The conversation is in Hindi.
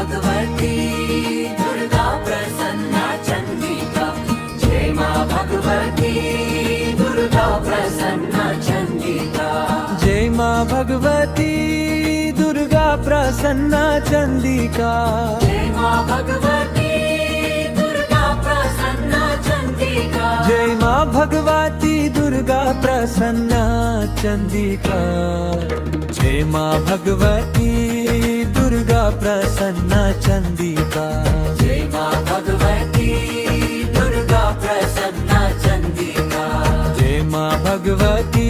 भगवती दुर्गा प्रसन्ना चंडिका। जय मां भगवती दुर्गा प्रसन्ना चंडिका। जय मां भगवती दुर्गा प्रसन्ना चंडिका। जय मां भगवती दुर्गा प्रसन्ना चंडिका। जय मां भगवती दुर्गा प्रसन्ना चंडिका। जय मां भगवती दुर्गा प्रसन्ना चंडिका। जय मां भगवती दुर्गा प्रसन्ना चंडिका। जय मां भगवती